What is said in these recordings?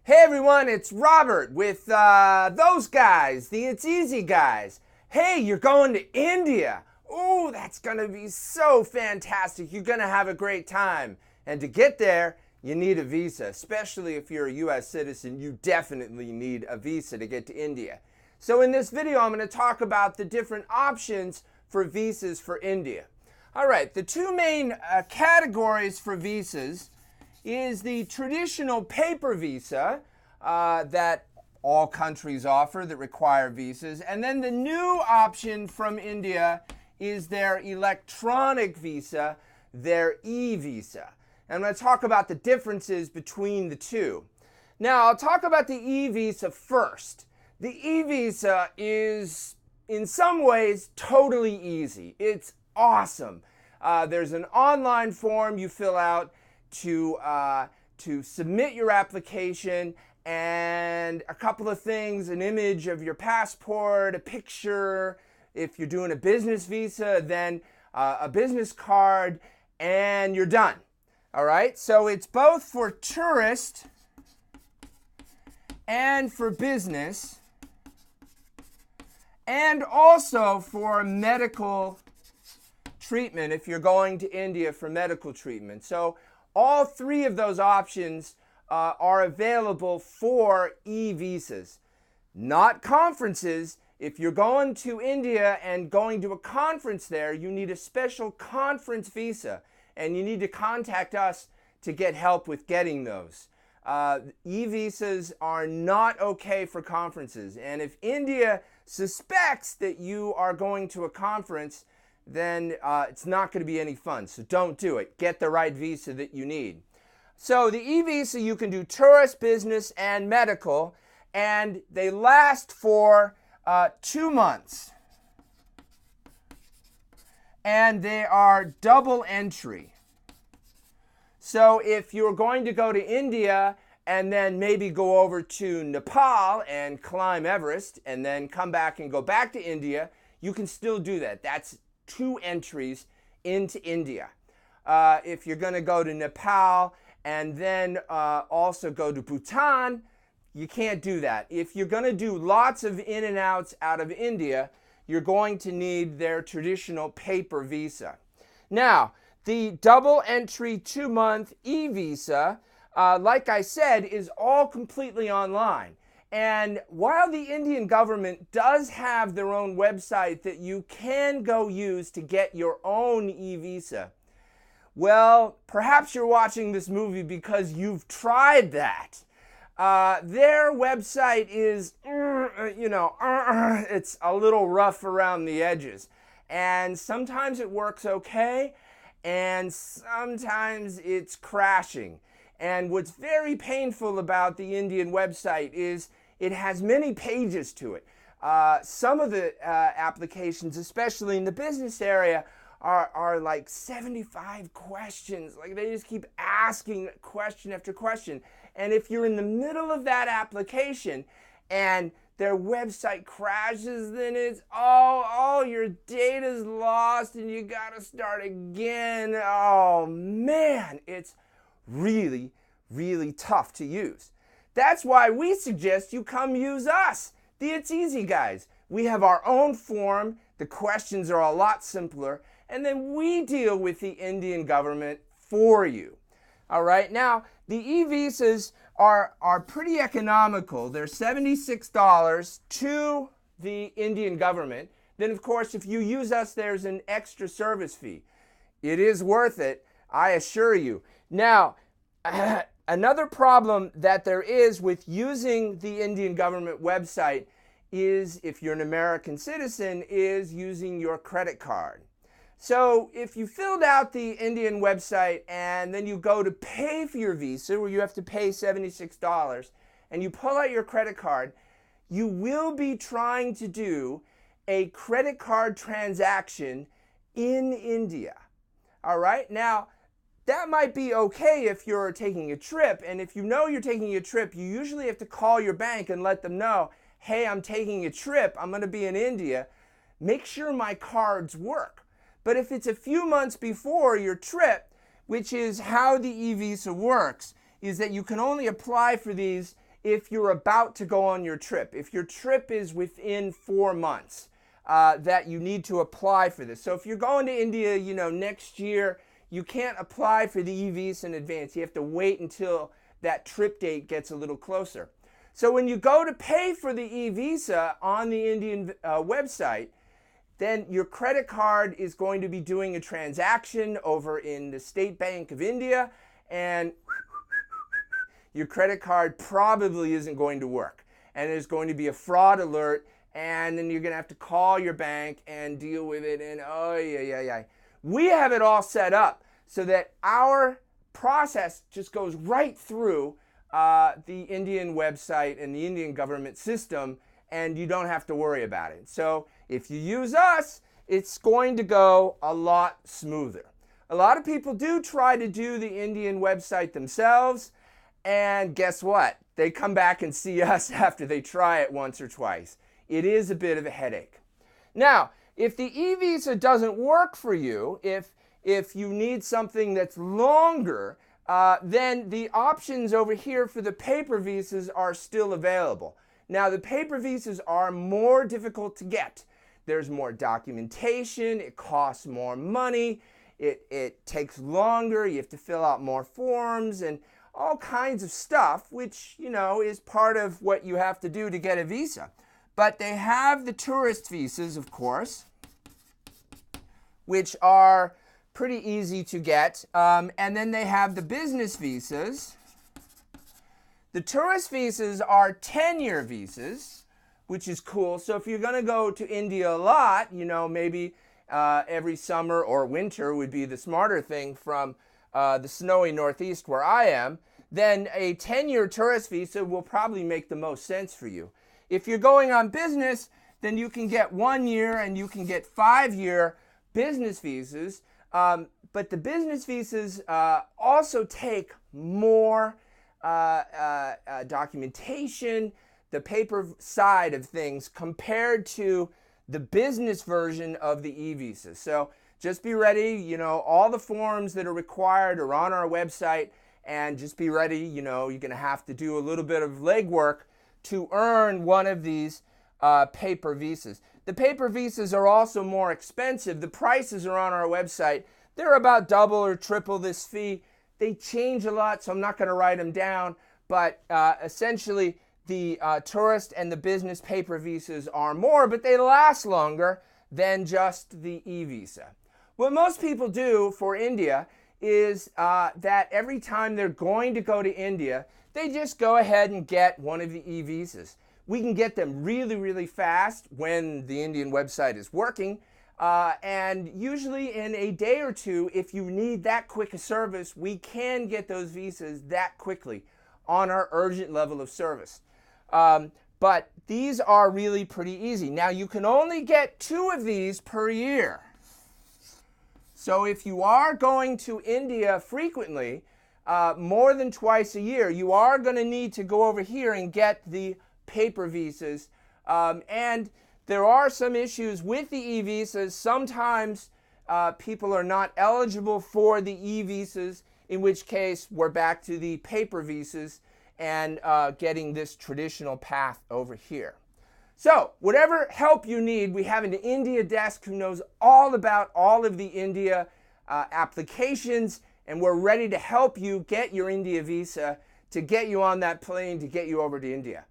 Hey everyone, it's Robert with those guys, the It's Easy guys. Hey, you're going to India. Oh, that's going to be so fantastic. You're going to have a great time. And to get there, you need a visa, especially if you're a U.S. citizen. You definitely need a visa to get to India. So in this video, I'm going to talk about the different options for visas for India. All right, the two main categories for visas is the traditional paper visa that all countries offer that require visas. And then the new option from India is their electronic visa, their eVisa. And I'm going to talk about the differences between the two. Now, I'll talk about the eVisa first. The eVisa is, in some ways, totally easy. It's awesome. There's an online form you fill out to submit your application, and a couple of things, an image of your passport, a picture. If you're doing a business visa, then a business card, and you're done. All right, so it's both for tourist and for business, and also for medical treatment if you're going to India for medical treatment. So all three of those options are available for e-visas. Not conferences. If you're going to India and going to a conference there, you need a special conference visa, and you need to contact us to get help with getting those. E-visas are not okay for conferences, and if India suspects that you are going to a conference, then it's not going to be any fun. So don't do it. Get the right visa that you need. So the e-visa, you can do tourist, business, and medical, and they last for 2 months. And they are double entry. So if you're going to go to India and then maybe go over to Nepal and climb Everest and then come back and go back to India, you can still do that. That's 2 entries into India. If you're going to go to Nepal and then also go to Bhutan, you can't do that. If you're going to do lots of in and outs out of India, you're going to need their traditional paper visa. Now, the double entry 2-month e-visa, like I said, is all completely online. And while the Indian government does have their own website that you can go use to get your own e-visa, well, perhaps you're watching this movie because you've tried that. Their website is, it's a little rough around the edges. And sometimes it works okay, and sometimes it's crashing. And what's very painful about the Indian website is it has many pages to it. Some of the applications, especially in the business area, are like 75 questions. Like they just keep asking question after question. And if you're in the middle of that application and their website crashes, then it's all your data's lost and you gotta start again. Oh man, it's really, really tough to use. That's why we suggest you come use us, the It's Easy guys. We have our own form, the questions are a lot simpler, and then we deal with the Indian government for you. All right, now the e-visas are pretty economical. They're $76 to the Indian government. Then of course, if you use us, there's an extra service fee. It is worth it, I assure you. Now, another problem that there is with using the Indian government website is, if you're an American citizen, is using your credit card. So if you filled out the Indian website and then you go to pay for your visa, where you have to pay $76, and you pull out your credit card, you will be trying to do a credit card transaction in India. All right? Now, that might be okay if you're taking a trip, and if you know you're taking a trip, you usually have to call your bank and let them know, hey, I'm taking a trip, I'm going to be in India, make sure my cards work. But if it's a few months before your trip, which is how the eVisa works, is that you can only apply for these if you're about to go on your trip. If your trip is within 4 months, that you need to apply for this. So if you're going to India, next year, you can't apply for the eVisa in advance. You have to wait until that trip date gets a little closer. So when you go to pay for the eVisa on the Indian website, then your credit card is going to be doing a transaction over in the State Bank of India, and your credit card probably isn't going to work. And there's going to be a fraud alert, and then you're going to have to call your bank and deal with it. And we have it all set up so that our process just goes right through the Indian website and the Indian government system, and you don't have to worry about it. So if you use us, it's going to go a lot smoother. A lot of people do try to do the Indian website themselves, and guess what? They come back and see us after they try it once or twice. It is a bit of a headache. Now, if the eVisa doesn't work for you, if you need something that's longer, then the options over here for the paper visas are still available. Now, the paper visas are more difficult to get. There's more documentation, it costs more money, it takes longer, you have to fill out more forms and all kinds of stuff, which, is part of what you have to do to get a visa. But they have the tourist visas, of course, which are pretty easy to get. And then they have the business visas. The tourist visas are 10-year visas, which is cool. So if you're going to go to India a lot, maybe every summer or winter would be the smarter thing from the snowy Northeast where I am, then a 10-year tourist visa will probably make the most sense for you. If you're going on business, then you can get 1 year and you can get 5-year business visas. But the business visas also take more documentation, the paper side of things, compared to the business version of the eVisa. So just be ready. All the forms that are required are on our website, and just be ready. You're going to have to do a little bit of legwork to earn one of these paper visas. The paper visas are also more expensive. The prices are on our website. They're about double or triple this fee. They change a lot, so I'm not going to write them down. But essentially, the tourist and the business paper visas are more, but they last longer than just the eVisa. What most people do for India is that every time they're going to go to India, they just go ahead and get one of the eVisas. We can get them really, really fast when the Indian website is working. And usually in a day or two, if you need that quick a service, we can get those visas that quickly on our urgent level of service. But these are really pretty easy. Now, you can only get 2 of these per year. So if you are going to India frequently, more than twice a year, you are going to need to go over here and get the paper visas. And there are some issues with the eVisas. Sometimes people are not eligible for the eVisas, in which case we're back to the paper visas and getting this traditional path over here. So whatever help you need, we have an India desk who knows all about all of the India applications, and we're ready to help you get your India visa, to get you on that plane, to get you over to India.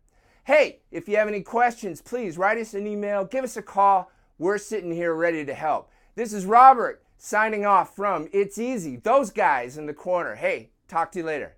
Hey, if you have any questions, please write us an email, give us a call. We're sitting here ready to help. This is Robert signing off from It's Easy, those guys in the corner. Hey, talk to you later.